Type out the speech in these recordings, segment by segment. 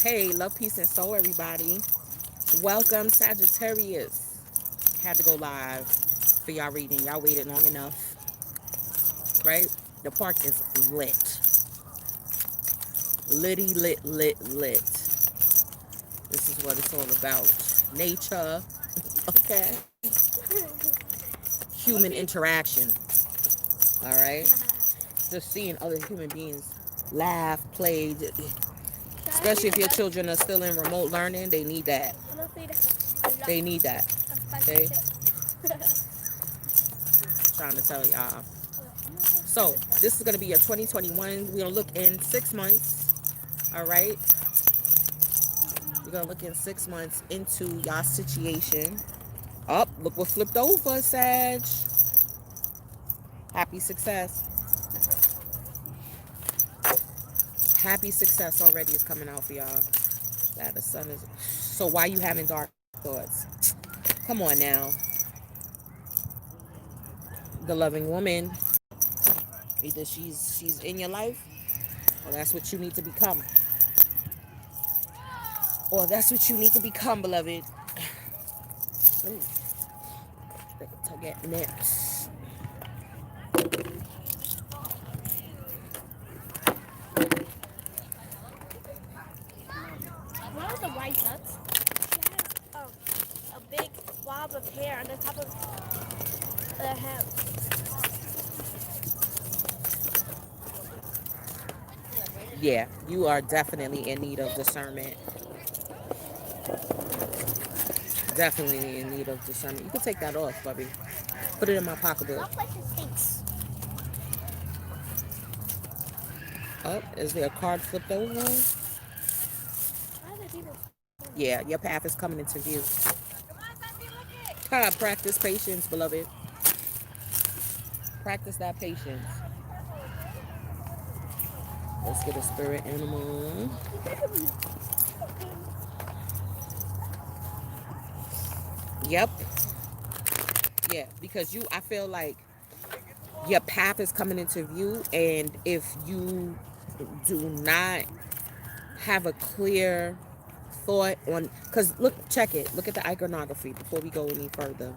Hey, love, peace, and soul, everybody. Welcome, Sagittarius. Had to go live for y'all reading. Y'all waited long enough, right? The park is lit. Litty, lit, lit, lit. This is what it's all about. Nature, okay? Human interaction, all right? Just seeing other human beings laugh, play. Especially if your children are still in remote learning, they need that. They need that. Okay? Trying to tell y'all. So, this is going to be your 2021. We're going to look in 6 months. All right? We're going to look in 6 months into y'all situation. Up, look what flipped over, Sag. Happy success. Happy success already is coming out for y'all. That the sun is. So, why you having dark thoughts? Come on now. The loving woman, either she's in your life, or that's what you need to become. Or that's what you need to become, beloved. Ooh, to get nips. What are the white nuts? She has a big blob of hair on the top of the head. Yeah, you are definitely in need of discernment. Definitely in need of discernment. You can take that off, Bubby. Put it in my pocketbook. What place it stinks? Oh, is there a card flipped over? Why are there people? Yeah, your path is coming into view. God, practice patience, beloved. Practice that patience. Let's get a spirit animal. Yep. Yeah, because I feel like your path is coming into view, and if you do not have a clear thought on, because look, check it, look at the iconography before we go any further.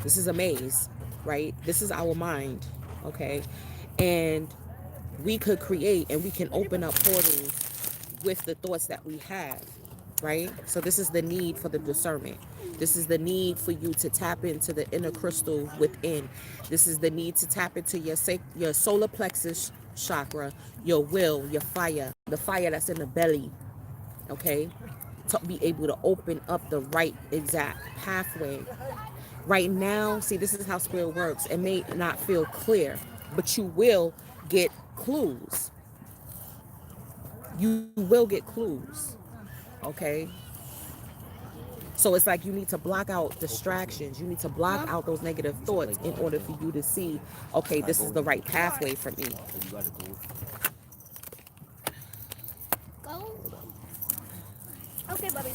This is a maze, right? This is our mind, okay? And we could create and we can open up portals with the thoughts that we have, right? So this is the need for the discernment. This is the need for you to tap into the inner crystal within. This is the need to tap into your solar plexus chakra, your will, your fire, the fire that's in the belly, okay? To be able to open up the right exact pathway. Right now, see, this is how spirit works. It may not feel clear, but you will get clues. You will get clues, okay? So it's like you need to block out distractions. You need to block out those negative thoughts in order for you to see, okay, this is the right pathway for me. Go. Okay, Bubby.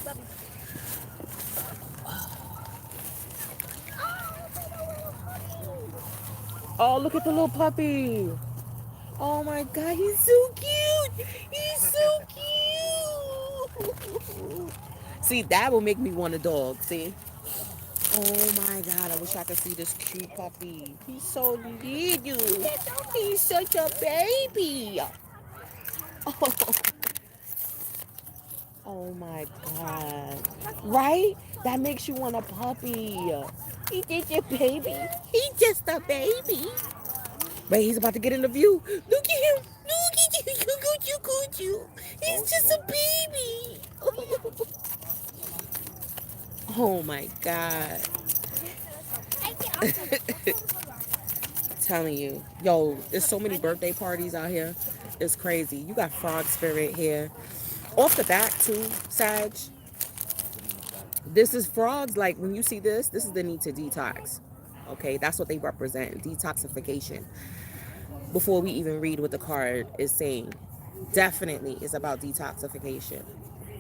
Oh, look at the little puppy. Oh my God, he's so cute. He's so cute. See, that will make me want a dog, see? Oh my God, I wish I could see this cute puppy. He's so little. He's such a baby. Oh, oh my God. Right? That makes you want a puppy. He's just a baby. He's just a baby. But he's about to get in the view. Look at him. Look at you. You. He's just a baby. Oh my God. Telling you. Yo, there's so many birthday parties out here. It's crazy. You got frog spirit here. Off the back too, Sag. This is frogs. Like when you see this is the need to detox. Okay, that's what they represent. Detoxification. Before we even read what the card is saying, definitely is about detoxification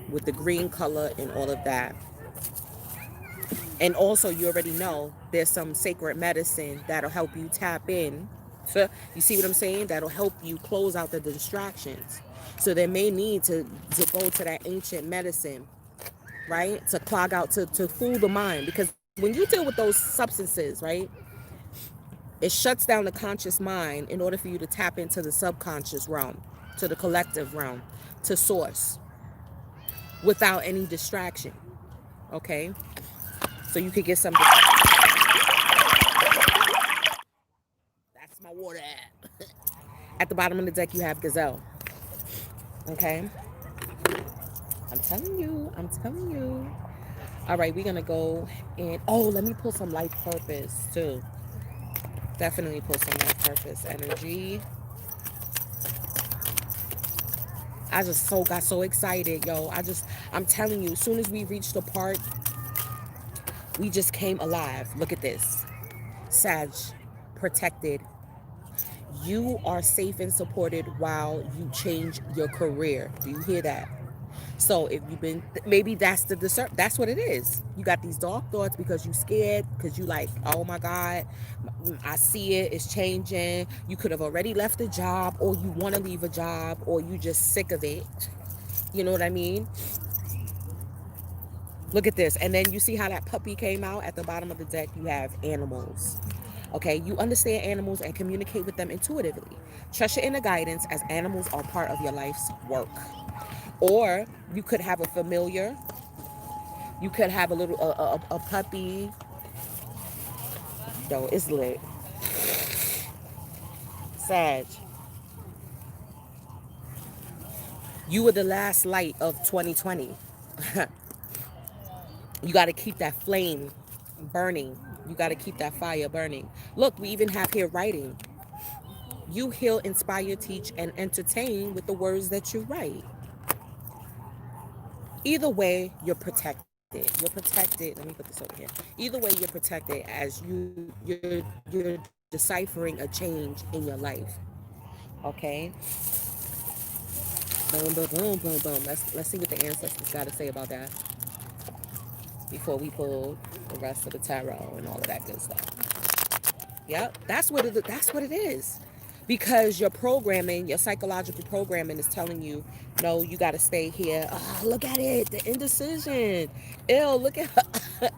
with the green color and all of that. And also, you already know there's some sacred medicine that'll help you tap in So you see what I'm saying? That'll help you close out the distractions. So they may need to go to that ancient medicine, right? To clog out, to fool the mind. Because when you deal with those substances, right, it shuts down the conscious mind in order for you to tap into the subconscious realm, to the collective realm, to source without any distraction. Okay? So you could get something. That's my water. At the bottom of the deck, you have Gazelle. Okay? I'm telling you. I'm telling you. All right, we're going to go and. Oh, let me pull some life purpose too. Definitely pull some life purpose energy. I just got so excited, yo. I'm telling you, as soon as we reached the part, we just came alive. Look at this. Sag, protected. You are safe and supported while you change your career. Do you hear that? So if you've been, maybe that's that's what it is. You got these dark thoughts because you scared, because you like, oh my God, I see it, it's changing. You could have already left a job, or you want to leave a job, or you just sick of it. You know what I mean? Look at this. And then you see how that puppy came out at the bottom of the deck. You have animals. Okay, you understand animals and communicate with them intuitively. Trust your inner guidance, as animals are part of your life's work. Or you could have a familiar. You could have a little a puppy. Yo, it's lit. Sag, you were the last light of 2020. You got to keep that flame burning. You got to keep that fire burning. Look, we even have here writing. You heal, inspire, teach, and entertain with the words that you write. Either way, you're protected. You're protected. Let me put this over here. Either way, you're protected, as you're deciphering a change in your life. Okay. Boom, boom, boom, boom, boom. Let's see what the ancestors got to say about that before we pull the rest of the tarot and all of that good stuff. Yep, that's what it is. Because your programming, your psychological programming is telling you, no, you got to stay here. Oh, look at it, the indecision. Ew, look at her.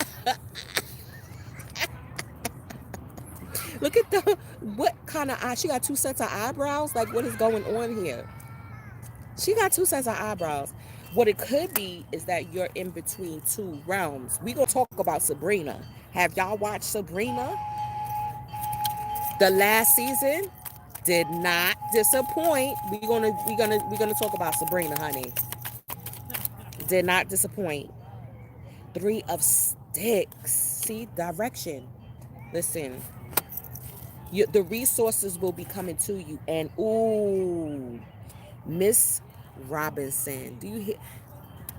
Look at the, what kind of eye? She got two sets of eyebrows. Like, what is going on here? She got two sets of eyebrows. What it could be is that you're in between two realms. We gonna talk about Sabrina. Have y'all watched Sabrina? The last season did not disappoint. We're gonna talk about Sabrina, honey. Did not disappoint. Three of Sticks. See, direction. Listen, the resources will be coming to you. And ooh, Miss Robinson. Do you hear?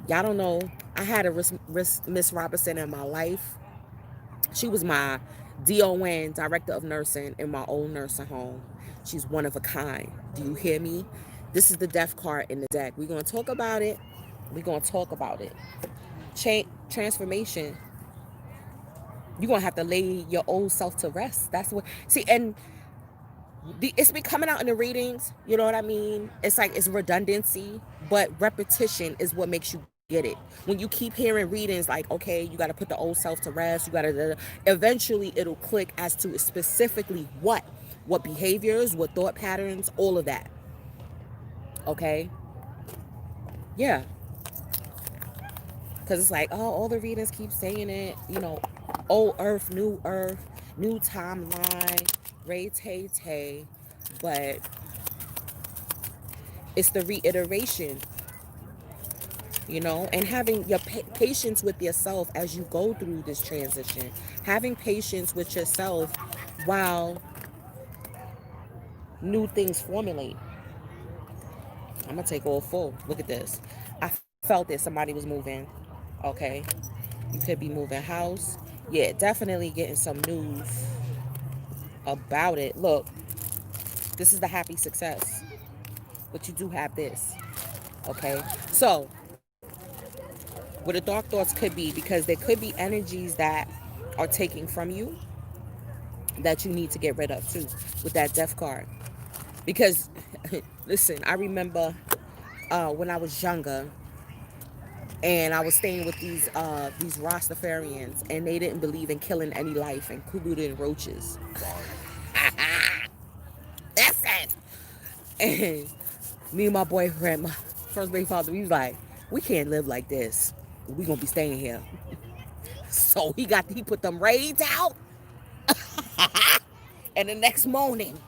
Y'all don't know. I had a Miss Robinson in my life. She was my DON, director of nursing, in my old nursing home. She's one of a kind. Do you hear me? This is the death card in the deck. We're going to talk about it. We're going to talk about it. Transformation. You're going to have to lay your old self to rest. That's what. See, and it's been coming out in the readings. You know what I mean? It's like it's redundancy, but repetition is what makes you get it. When you keep hearing readings like, okay, you got to put the old self to rest, you got to, eventually it'll click as to specifically what behaviors, what thought patterns, all of that. Okay? Yeah. Because it's like, oh, all the readings keep saying it, old earth, new timeline, Ray Tay Tay. But it's the reiteration, and having your patience with yourself as you go through this transition. Having patience with yourself while new things formulate. I'm going to take all full. Look at this. I felt that somebody was moving. Okay. You could be moving house. Yeah, definitely getting some news about it. Look, this is the happy success. But you do have this. Okay. So, what the dark thoughts could be, because there could be energies that are taking from you. that you need to get rid of too with that death card. Because listen, I remember when I was younger and I was staying with these Rastafarians, and they didn't believe in killing any life, including roaches. That's it. And me and my boyfriend, my first grade father, we was like, we can't live like this. We gonna be staying here. So he put them raids out, and the next morning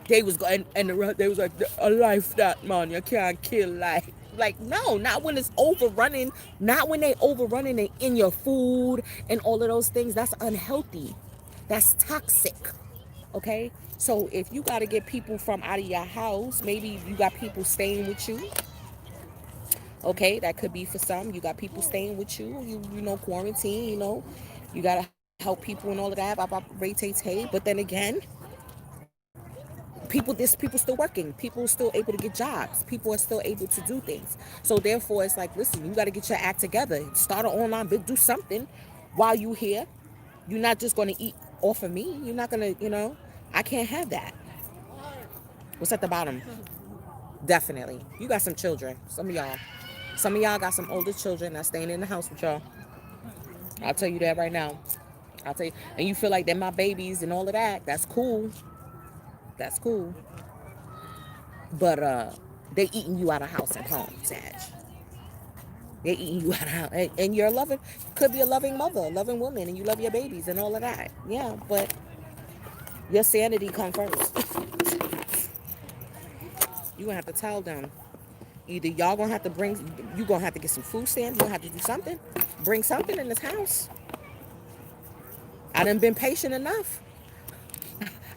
they was going they was like, a life that man, you can't kill life. Like, no, not when it's overrunning, not when they overrunning it in your food and all of those things. That's unhealthy. That's toxic. Okay? So if you gotta get people from out of your house, maybe you got people staying with you. Okay, that could be for some. You got people staying with you, you know, quarantine, you know. You gotta help people and all of that, But then again, people still working, people still able to get jobs, people are still able to do things. So therefore it's like, listen, you got to get your act together, start an online business, do something while you here. You're not just going to eat off of me. You're not going to, I can't have that. What's at the bottom? Definitely, you got some children. Some of y'all got some older children that's staying in the house with y'all. I'll tell you that right now. I'll tell you. And you feel like they're my babies and all of that. That's cool. That's cool. But they eating you out of house and home, Sag. They eating you out of house. And you're loving, could be a loving mother, a loving woman, and you love your babies and all of that. Yeah, but your sanity comes first. You're going to have to tell them. Either y'all going to have to you going to have to get some food stamps. You're going to have to do something. Bring something in this house. I done been patient enough.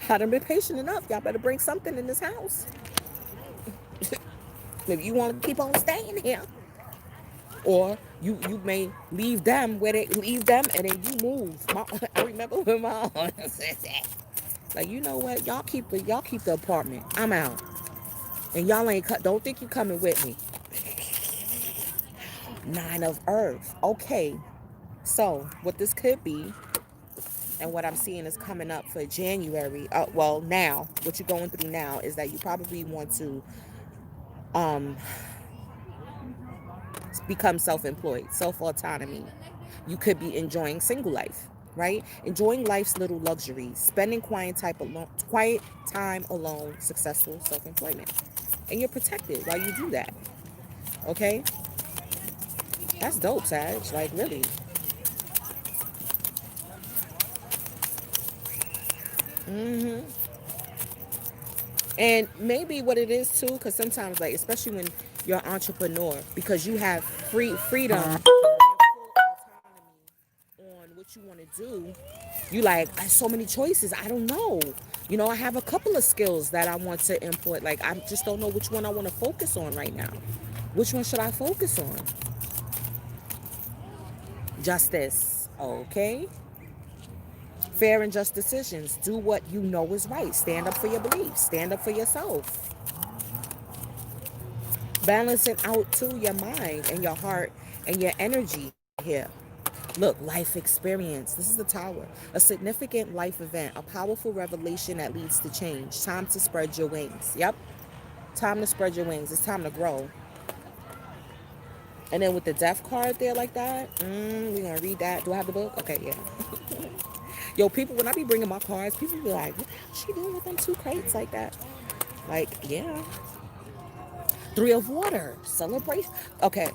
I done been patient enough. Y'all better bring something in this house. If you want to keep on staying here. Or you may leave them where they leave them, and then you move. I remember when my aunt said that. Like, you know what? Y'all keep the apartment. I'm out. And y'all don't think you coming with me. Nine of Earth. Okay. So what this could be, and what I'm seeing is coming up for January. Well, now what you're going through now is that you probably want to um become self-employed, self-autonomy. You could be enjoying single life, right? Enjoying life's little luxuries, spending quiet time alone, successful self-employment. And you're protected while you do that. Okay? That's dope, Sag. Like, really. hmm And maybe what it is too, because sometimes, like, especially when you're an entrepreneur, because you have freedom and autonomy on what you want to do, you like, I have so many choices. I don't know. I have a couple of skills that I want to import. Like, I just don't know which one I want to focus on right now. Which one should I focus on? Justice. Okay. Fair and just decisions. Do what you know is right. Stand up for your beliefs. Stand up for yourself. Balancing out to your mind and your heart and your energy here. Look, life experience. This is the tower. A significant life event, a powerful revelation that leads to change. Time to spread your wings. Yep. Time to spread your wings. It's time to grow. And then with the death card there like that, we're going to read that. Do I have the book? Okay, yeah. Yo, people, when I be bringing my cards, people be like, what the hell is she doing with them two crates like that? Like, yeah. Three of water. Celebration. Okay.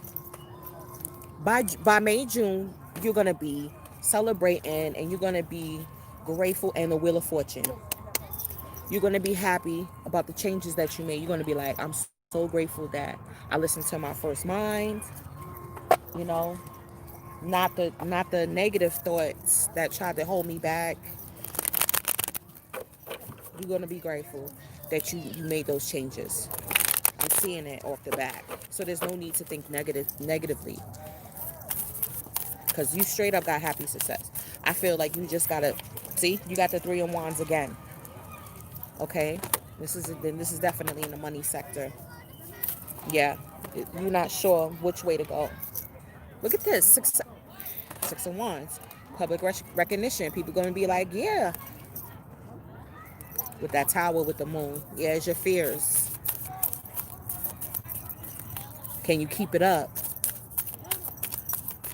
By May, June, you're going to be celebrating and you're going to be grateful, and the Wheel of Fortune. You're going to be happy about the changes that you made. You're going to be like, I'm so grateful that I listened to my first mind, you know, not the negative thoughts that tried to hold me back. You're going to be grateful that you made those changes. I'm seeing it off the bat. So there's no need to think negatively. Because you straight up got happy success. I feel like you just got to, see, you got the Three of Wands again. Okay? This is definitely in the money sector. Yeah. You're not sure which way to go. Look at this. Six of Wands. Public recognition. People going to be like, yeah, with that tower with the moon. Yeah, it's your fears. Can you keep it up?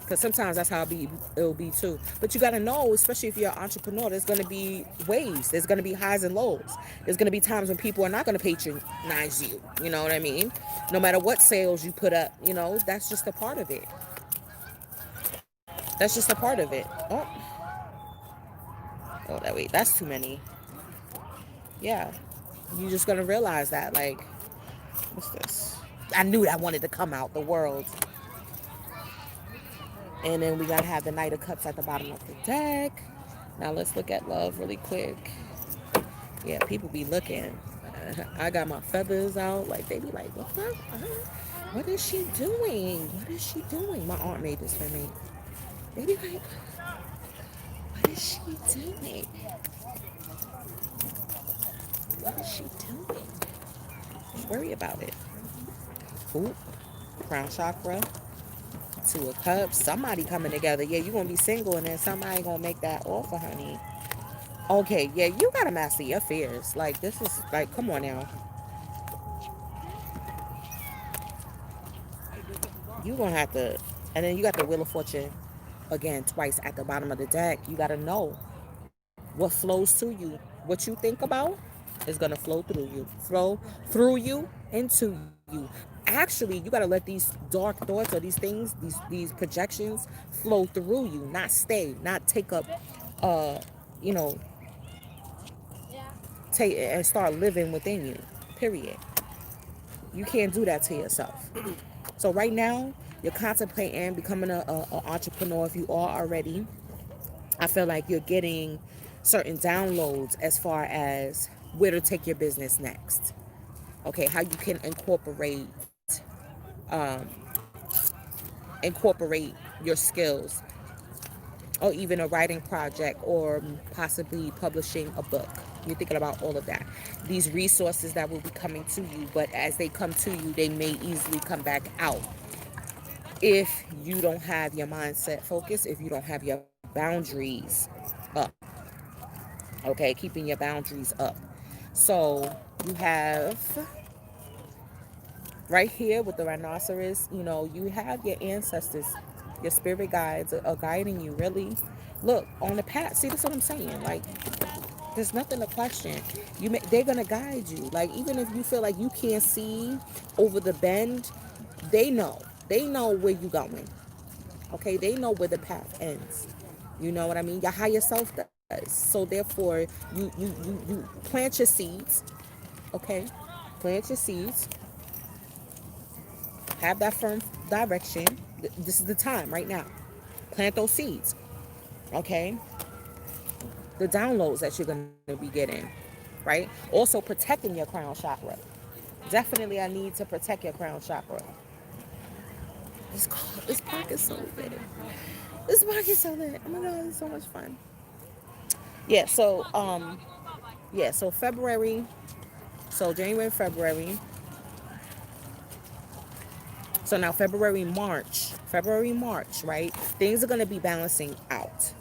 Because sometimes that's how it'll be too. But you got to know, especially if you're an entrepreneur, there's going to be waves. There's going to be highs and lows. There's going to be times when people are not going to patronize you. You know what I mean? No matter what sales you put up, that's just a part of it. That's just a part of it. Oh, that wait, that's too many. Yeah, you're just going to realize that. Like, what's this? I knew that wanted to come out the world. And then we got to have the Knight of Cups at the bottom of the deck. Now let's look at love really quick. Yeah, people be looking. I got my feathers out. Like, they be like, what the? What is she doing? What is she doing? My aunt made this for me. They be like, what is she doing? What is she doing? Don't worry about it. Ooh, crown chakra. Two of Cups. Somebody coming together. Yeah, you're going to be single and then somebody going to make that offer, honey. Okay, yeah, you got to master your fears. Like, this is, like, come on now. You're going to have to, and then you got the Wheel of Fortune again twice at the bottom of the deck. You got to know what flows to you. What you think about is going to flow through you. Flow through you into you. Actually, you got to let these dark thoughts or these things, these projections flow through you, not stay, not take up, uh, you know, Yeah. take and start living within you. Period. You can't do that to yourself. So right now, you're contemplating becoming a entrepreneur if you are already. I feel like you're getting certain downloads as far as where to take your business next. Okay, how you can incorporate your skills, or even a writing project, or possibly publishing a book. You're thinking about all of that. These resources that will be coming to you, but as they come to you, they may easily come back out if you don't have your mindset focused, if you don't have your boundaries up. Okay, keeping your boundaries up. So you have right here with the rhinoceros, you have your ancestors, your spirit guides are guiding you. Really, look on the path. See, that's what I'm saying. Like, there's nothing to question. They're gonna guide you. Like, even if you feel like you can't see over the bend, they know. They know where you're going. Okay, they know where the path ends. You know what I mean? Your higher self does. So therefore, you plant your seeds. Okay, plant your seeds. Have that firm direction. This is the time right now. Plant those seeds. Okay, the downloads that you're gonna be getting. Right. Also protecting your crown chakra. Definitely, I need to protect your crown chakra. This park is so lit. This park is so lit. Oh my god, it's so much fun. Yeah. So February. So January, February. So now February, March, right? Things are gonna be balancing out.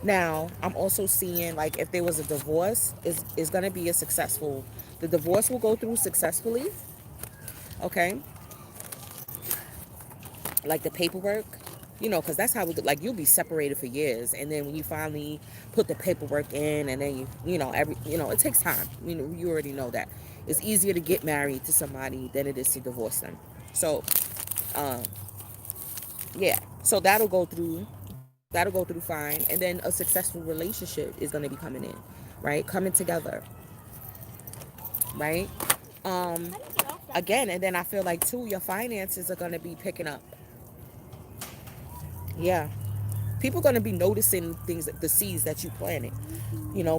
Now I'm also seeing, like, if there was a divorce, is gonna be a successful. The divorce will go through successfully. Okay, like the paperwork, because that's how like you'll be separated for years, and then when you finally put the paperwork in, and then it takes time. You already know that it's easier to get married to somebody than it is to divorce them. So, um, yeah, so that'll go through fine, and then a successful relationship is going to be coming in, right, coming together, right. um How do you get off that? Again, and then I feel like too, your finances are going to be picking up. Yeah, people are going to be noticing things, the seeds that you planted.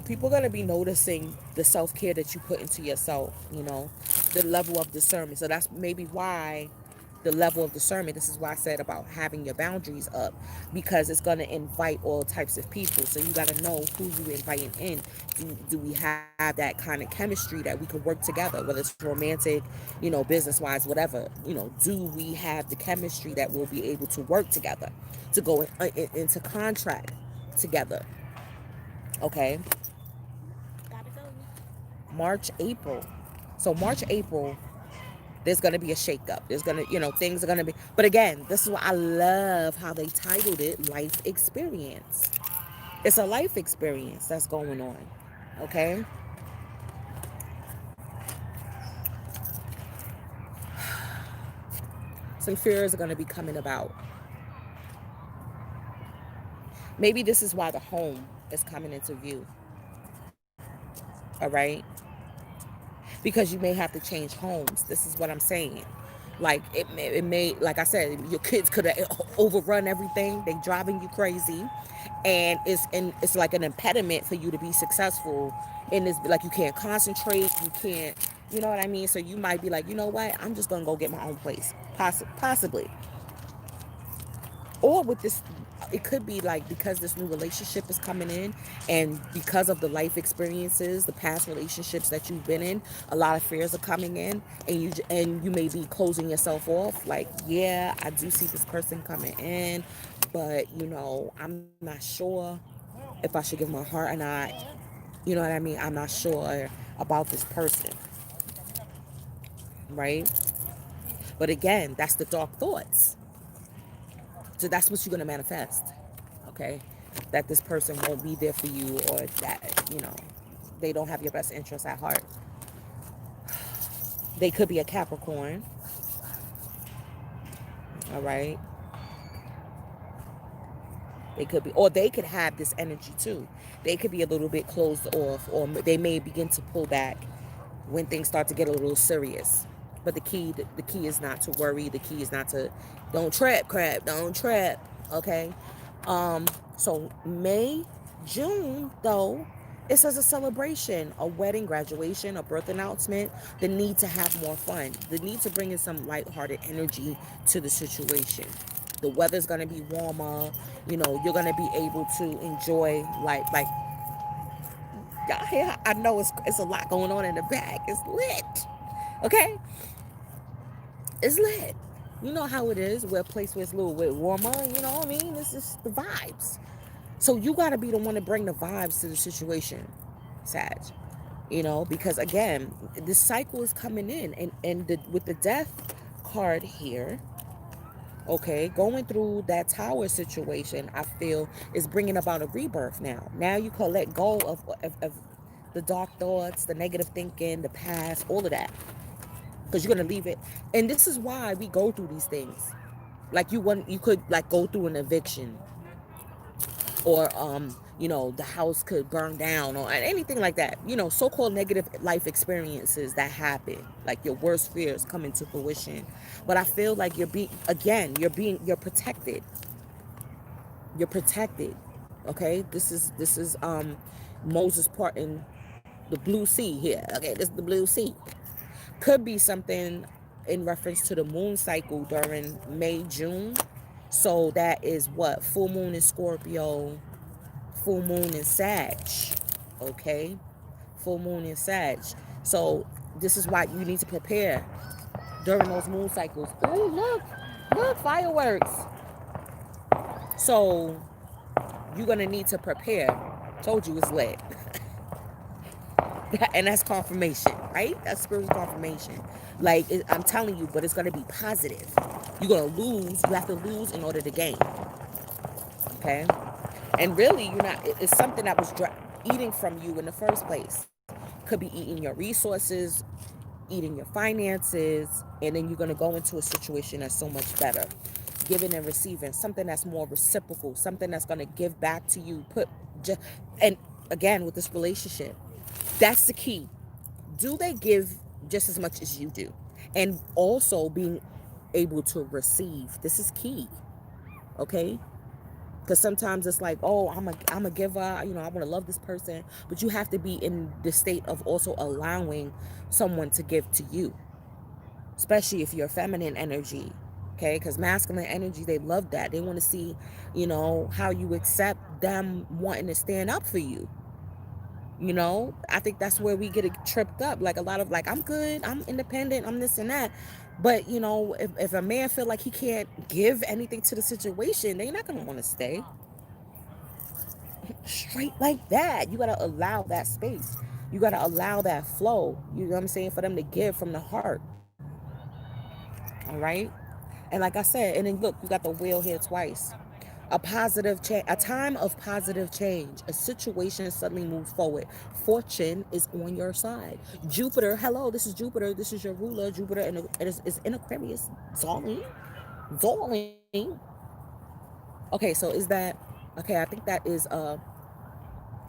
People are going to be noticing the self-care that you put into yourself, the level of discernment. So that's maybe why the level of discernment, this is why I said about having your boundaries up, because it's going to invite all types of people. So you got to know who you inviting in. Do we have that kind of chemistry that we can work together, whether it's romantic, business wise, whatever. Do we have the chemistry that we'll be able to work together, to go into contract together? Okay. Gotta go. March, April. So March, April, there's gonna be a shakeup. There's gonna, things are gonna be. But again, this is why I love how they titled it "Life Experience." It's a life experience that's going on. Okay. Some fears are gonna be coming about. Maybe this is why the home is coming into view. All right. Because you may have to change homes. This is what I'm saying. Like it may, like I said, your kids could have overrun everything. They driving you crazy, and it's like an impediment for you to be successful in this. Like you can't concentrate, you can't, you know what I mean. So you might be like, you know what, I'm just gonna go get my own place, possibly. Or with this, it could be like because this new relationship is coming in, and because of the life experiences, the past relationships that you've been in, a lot of fears are coming in, and you may be closing yourself off. Like, yeah, I do see this person coming in, but I'm not sure if I should give my heart or not. You know what I mean? I'm not sure about this person, right? But again, that's the dark thoughts. So that's what you're gonna manifest. Okay, that this person won't be there for you, or that they don't have your best interests at heart. They could be a Capricorn. All right, they could be, or they could have this energy too. They could be a little bit closed off, or they may begin to pull back when things start to get a little serious. But the key is not to worry. The key is not to, don't trip, crap, don't trip. Okay. So May, June though, it says a celebration, a wedding, graduation, a birth announcement. The need to have more fun. The need to bring in some lighthearted energy to the situation. The weather's gonna be warmer. You're gonna be able to enjoy like y'all hear. I know it's a lot going on in the back. It's lit. Okay, it's lit. You know how it is. We're a place where it's a little bit warmer. You know what I mean? It's just the vibes. So you got to be the one to bring the vibes to the situation, Sag. Because again, the cycle is coming in, and with the death card here, okay, going through that tower situation, I feel is bringing about a rebirth now. Now you can let go of the dark thoughts, the negative thinking, the past, all of that, because you're gonna leave it. And this is why we go through these things. Like you could like go through an eviction, or the house could burn down, or anything like that. So-called negative life experiences that happen, like your worst fears come into fruition. But I feel like you're protected. You're protected. Okay, this is Moses parting the blue sea here. Okay, this is the blue sea. Could be something in reference to the moon cycle during May, June. So that is what? Full moon in Scorpio, full moon in Sag. Okay? Full moon in Sag. So this is why you need to prepare during those moon cycles. Ooh, look, fireworks. So you're gonna need to prepare. Told you it's lit. And that's confirmation, right? That's spiritual confirmation. Like I'm telling you, but it's gonna be positive. You're gonna lose. You have to lose in order to gain. Okay, and really, you're not. It's something that was eating from you in the first place. Could be eating your resources, eating your finances, and then you're gonna go into a situation that's so much better. Giving and receiving, something that's more reciprocal, something that's gonna give back to you. And again with this relationship, that's the key. Do they give just as much as you do? And also being able to receive. This is key. Okay? Because sometimes it's like, oh, I'm a giver, I want to love this person. But you have to be in the state of also allowing someone to give to you, especially if you're feminine energy. Okay? Because masculine energy, they love that. They want to see, how you accept them wanting to stand up for you. I think that's where we get it tripped up. Like a lot of like, I'm good, I'm independent, I'm this and that. But if a man feel like he can't give anything to the situation, they're not gonna want to stay. Straight like that. You gotta allow that space. You got to allow that flow. You know what I'm saying? For them to give from the heart. All right. And like I said, and then look, you got the wheel here twice. A positive change, a time of positive change. A situation suddenly moves forward. Fortune is on your side. Jupiter, hello, this is Jupiter. This is your ruler. Jupiter is in Aquarius. Darling. Darling. Okay, so is that okay? I think that is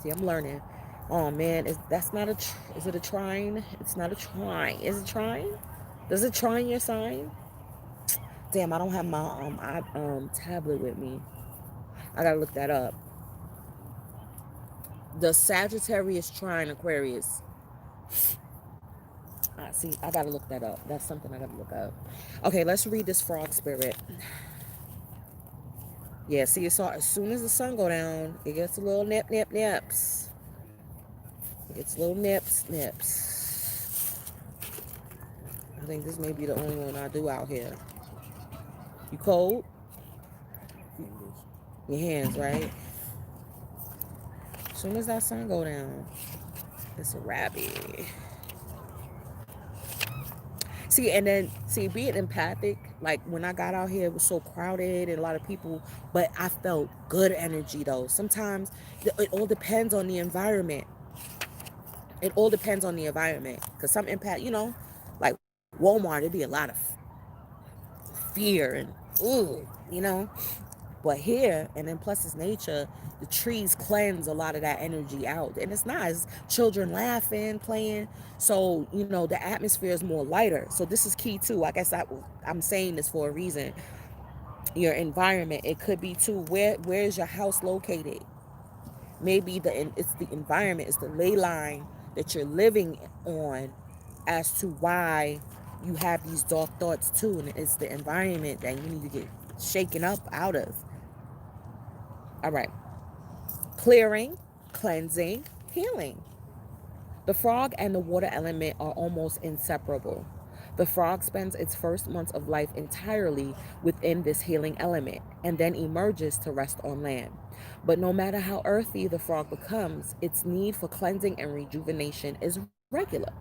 see, I'm learning. Oh man, is that's not a is it a trine? It's not a trine. Is it trine? Does it trine your sign? Damn, I don't have my tablet with me. I gotta look that up. The Sagittarius trine Aquarius. See, I gotta look that up. That's something I gotta look up. Okay, let's read this frog spirit. Yeah, see, it's all, as soon as the sun go down, it gets a little nips. It gets little nips. I think this may be the only one I do out here. You cold? Your hands, right? As soon as that sun go down, it's a rabbit. See, and then see, being empathic, like when I got out here, it was so crowded and a lot of people, but I felt good energy though. Sometimes it all depends on the environment. It all depends on the environment. Because some impact, like Walmart, it'd be a lot of fear and ooh, But here, and then plus it's nature, the trees cleanse a lot of that energy out. And it's nice. Children laughing, playing. So, the atmosphere is more lighter. So this is key too. I guess I'm saying this for a reason. Your environment. It could be too. Where is your house located? Maybe it's the environment, it's the ley line that you're living on as to why you have these dark thoughts too. And it's the environment that you need to get shaken up out of. All right. Clearing, cleansing, healing. The frog and the water element are almost inseparable. The frog spends its first months of life entirely within this healing element and then emerges to rest on land. But no matter how earthy the frog becomes, its need for cleansing and rejuvenation is regular.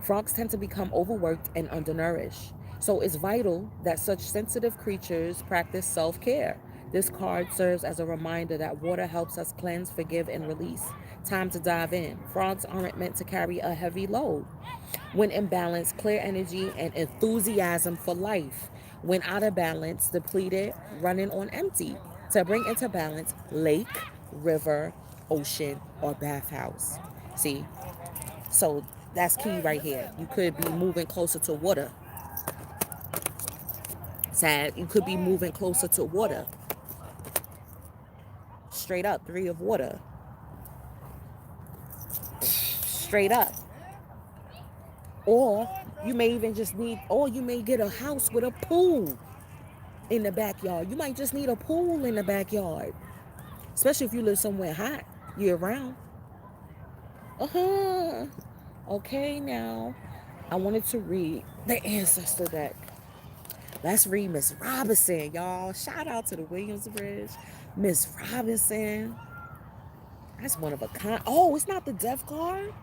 Frogs tend to become overworked and undernourished. So it's vital that such sensitive creatures practice self care. This card serves as a reminder that water helps us cleanse, forgive, and release. Time to dive in. Frogs aren't meant to carry a heavy load. When in balance, clear energy and enthusiasm for life. When out of balance, depleted, running on empty. To bring into balance, lake, river, ocean, or bathhouse. See? So that's key right here. You could be moving closer to water. Sad. You could be moving closer to water. Straight up, three of water. Straight up. Or you may even just need, or you may get a house with a pool in the backyard. You might just need a pool in the backyard, especially if you live somewhere hot year round. Uh-huh. Okay, now I wanted to read the ancestor deck. Let's read Miss Robinson, y'all. Shout out to the Williamsbridge. Miss Robinson. That's one of a kind. Oh, it's not the death card.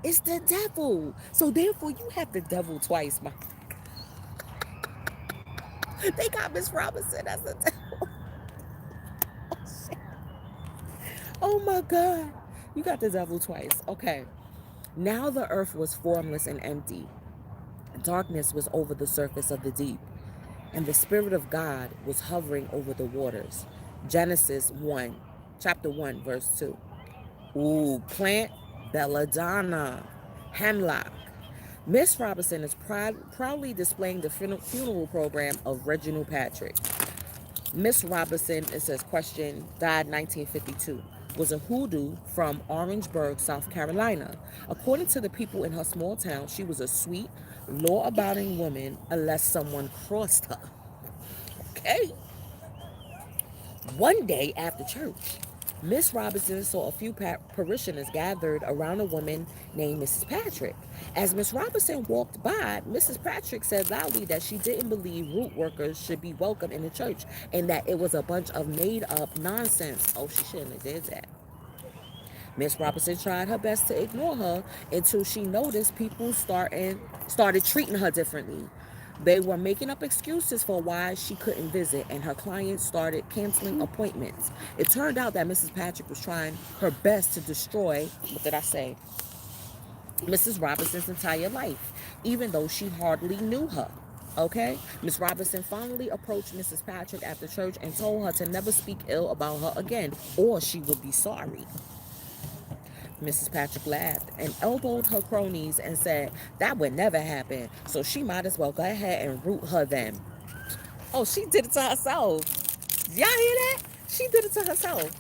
It's the devil. So therefore, you have the devil twice, my. They got Miss Robinson as the devil. Oh, shit. Oh my God. You got the devil twice. Okay. Now the earth was formless and empty. Darkness was over the surface of the deep, and the Spirit of God was hovering over the waters. Genesis 1, chapter 1, verse 2. Ooh, plant belladonna, hemlock. Miss Robinson is proudly displaying the funeral program of Reginald Patrick. Miss Robinson, it says, question, died 1952, was a hoodoo from Orangeburg, South Carolina. According to the people in her small town, she was a sweet, law-abiding woman unless someone crossed her. Okay. One day after church, Miss Robinson saw a few parishioners gathered around a woman named Mrs. Patrick. As Miss Robinson walked by, Mrs. Patrick said loudly that she didn't believe root workers should be welcome in the church and that it was a bunch of made-up nonsense. Oh, she shouldn't have did that. Miss Robinson tried her best to ignore her until she noticed people started treating her differently. They were making up excuses for why she couldn't visit, and her clients started canceling appointments. It turned out that Mrs. Patrick was trying her best to destroy, what did I say, Mrs. Robinson's entire life, even though she hardly knew her. Okay? Miss Robinson finally approached Mrs. Patrick after church and told her to never speak ill about her again, or she would be sorry. Mrs. Patrick laughed and elbowed her cronies and said that would never happen, so she might as well go ahead and root her then. Oh, she did it to herself. Y'all hear that? She did it to herself.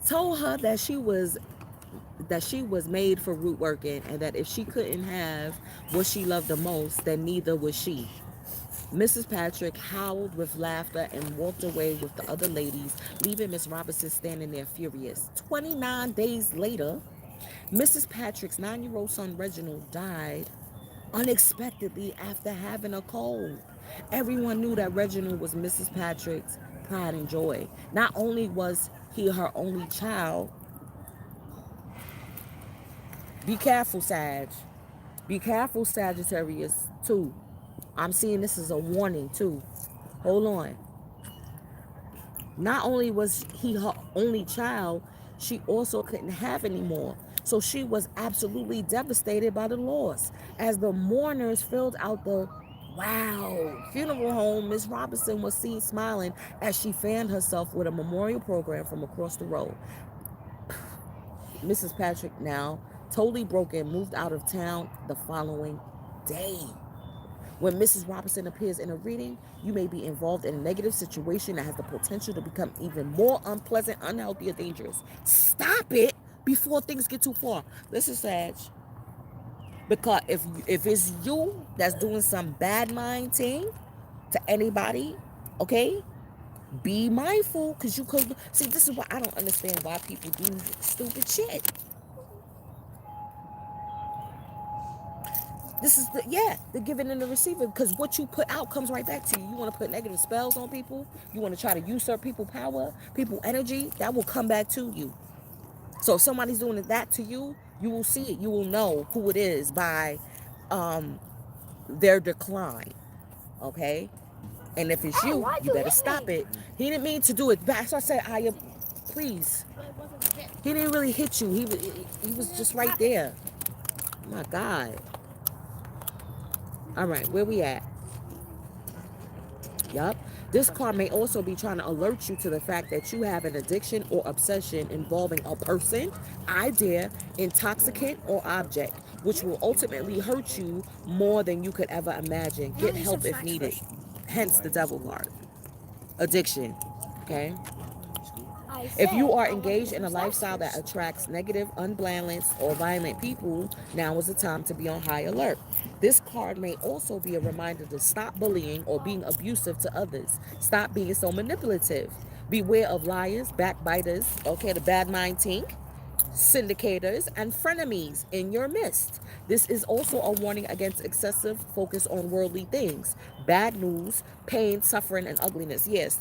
Told her that she was made for root working, and that if she couldn't have what she loved the most, then neither was she. Mrs. Patrick howled with laughter and walked away with the other ladies, leaving Miss Robinson standing there furious. 29 days later, Mrs. Patrick's 9-year-old son Reginald died unexpectedly after having a cold. Everyone knew that Reginald was Mrs. Patrick's pride and joy. Not only was he her only child, be careful, Sag. Be careful, Sagittarius, too. I'm seeing this as a warning, too. Hold on. Not only was he her only child, she also couldn't have any more. So she was absolutely devastated by the loss. As the mourners filled out the funeral home, Miss Robinson was seen smiling as she fanned herself with a memorial program from across the road. Mrs. Patrick, now totally broken, moved out of town the following day. When Mrs. Robinson appears in a reading, you may be involved in a negative situation that has the potential to become even more unpleasant, unhealthy, or dangerous. Stop it before things get too far. Listen, Sag, because if it's you that's doing some bad mind thing to anybody, okay, be mindful, because you could see. This is why I don't understand why people do stupid shit. This is the giving and the receiving, because what you put out comes right back to you. You want to put negative spells on people, you want to try to usurp people power, people energy, that will come back to you. So if somebody's doing that to you, you will see it. You will know who it is by their decline. Okay? And if it's you, you better stop it. He didn't mean to do it back. So I said, Aya, please. He didn't really hit you. He was just right there. Oh my God. All right, where we at? Yup. This card may also be trying to alert you to the fact that you have an addiction or obsession involving a person, idea, intoxicant, or object, which will ultimately hurt you more than you could ever imagine. Get help if needed. Hence the devil card. Addiction. Okay? If you are engaged in a lifestyle that attracts negative, unbalanced, or violent people, now is the time to be on high alert. This card may also be a reminder to stop bullying or being abusive to others. Stop being so manipulative. Beware of liars, backbiters, okay, the bad mind tink, syndicators, and frenemies in your midst. This is also a warning against excessive focus on worldly things, bad news, pain, suffering, and ugliness. Yes,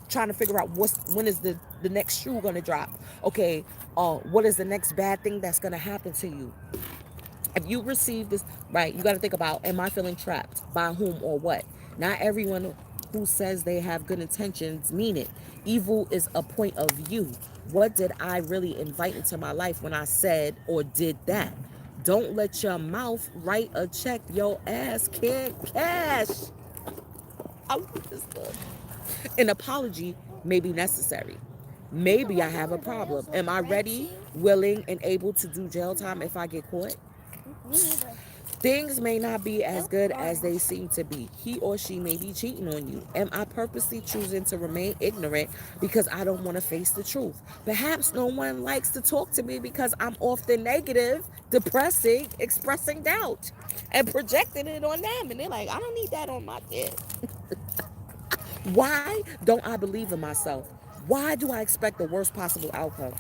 trying to figure out when is the next shoe going to drop. Okay, what is the next bad thing that's going to happen to you? If you receive this, right, you got to think about, am I feeling trapped? By whom or what? Not everyone who says they have good intentions mean it. Evil is a point of view. What did I really invite into my life when I said or did that? Don't let your mouth write a check your ass can't cash. I want this book. An apology may be necessary. Maybe I have a problem. Am I ready, willing, and able to do jail time if I get caught? Things may not be as good as they seem to be. He or she may be cheating on you. Am I purposely choosing to remain ignorant because I don't want to face the truth? Perhaps no one likes to talk to me because I'm often negative, depressing, expressing doubt, and projecting it on them. And they're like, I don't need that on my kid. Why don't I believe in myself? Why do I expect the worst possible outcome?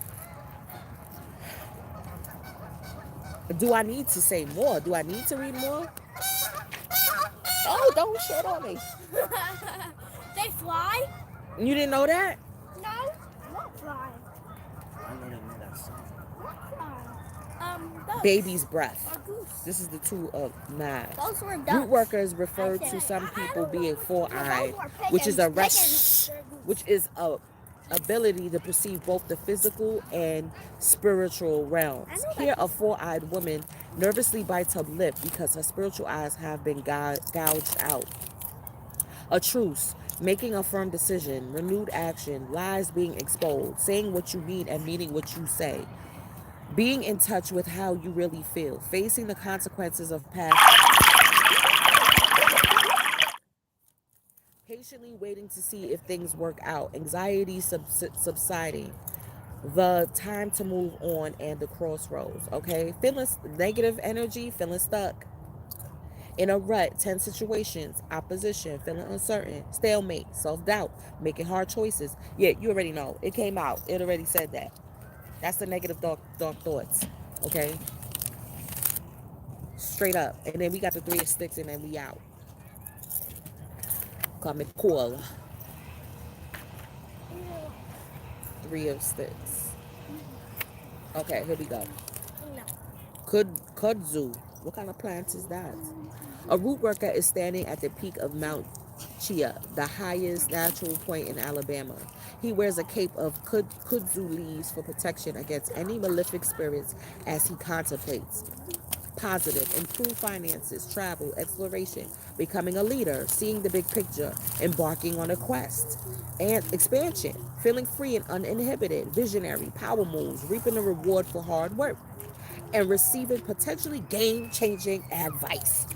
Do I need to say more? Do I need to read more? Oh, don't shit on me. They fly? You didn't know that? No, not fly. I know they made that song. Baby's Ducks breath. or goose. This is the two of knives. Those were Root ducks. workers I refer to said, some I people don't know being which one. four-eyed, Those were which is pigeons. a Pigeons. They're which goose. is a ability to perceive both the physical and spiritual I realms. know Here, that a goose. four-eyed woman nervously bites her lip because her spiritual eyes have been gouged out. A truce, making a firm decision, renewed action, lies being exposed, saying what you mean and meaning what you say, being in touch with how you really feel, facing the consequences of past, patiently waiting to see if things work out, anxiety subsiding, the time to move on, and the crossroads. Okay, feeling negative energy, feeling stuck in a rut, tense situations, opposition, feeling uncertain, stalemate, self-doubt, making hard choices. Yeah, you already know, it came out, it already said that. That's the negative dark thoughts. Okay, straight up. And then we got the three of sticks, and then we out. Coming cool. Ew. Three of sticks. Okay, here we go. No. Kudzu. What kind of plant is that? A root worker is standing at the peak of Mount Chia, the highest natural point in Alabama. He wears a cape of kudzu leaves for protection against any malefic spirits as he contemplates. Positive, improve finances, travel, exploration, becoming a leader, seeing the big picture, embarking on a quest, and expansion, feeling free and uninhibited, visionary, power moves, reaping the reward for hard work, and receiving potentially game changing advice.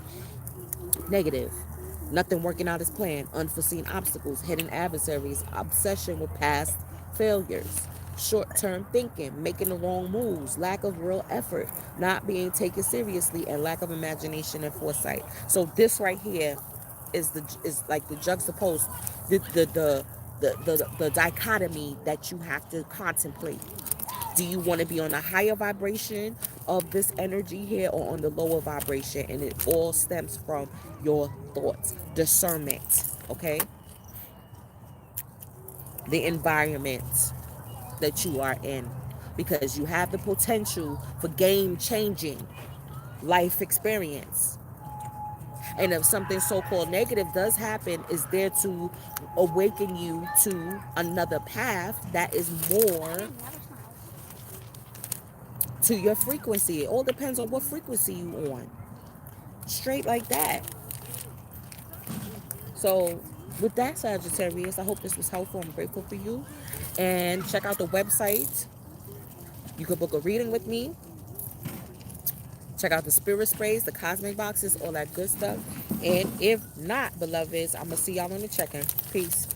Negative. Nothing working out as planned, unforeseen obstacles, hidden adversaries, obsession with past failures, short term thinking, making the wrong moves, lack of real effort, not being taken seriously, and lack of imagination and foresight. So this right here is like the juxtapose, the dichotomy that you have to contemplate. Do you want to be on a higher vibration of this energy here or on the lower vibration? And it all stems from your thoughts, discernment, okay? The environment that you are in. Because you have the potential for game changing life experience. And if something so called negative does happen, is there to awaken you to another path that is more to your frequency. It all depends on what frequency you on. Straight like that. So with that, Sagittarius, I hope this was helpful. I'm grateful for you. And check out the website. You could book a reading with me. Check out the spirit sprays, the cosmic boxes, all that good stuff. And if not, beloveds, I'm going to see y'all on the check-in. Peace.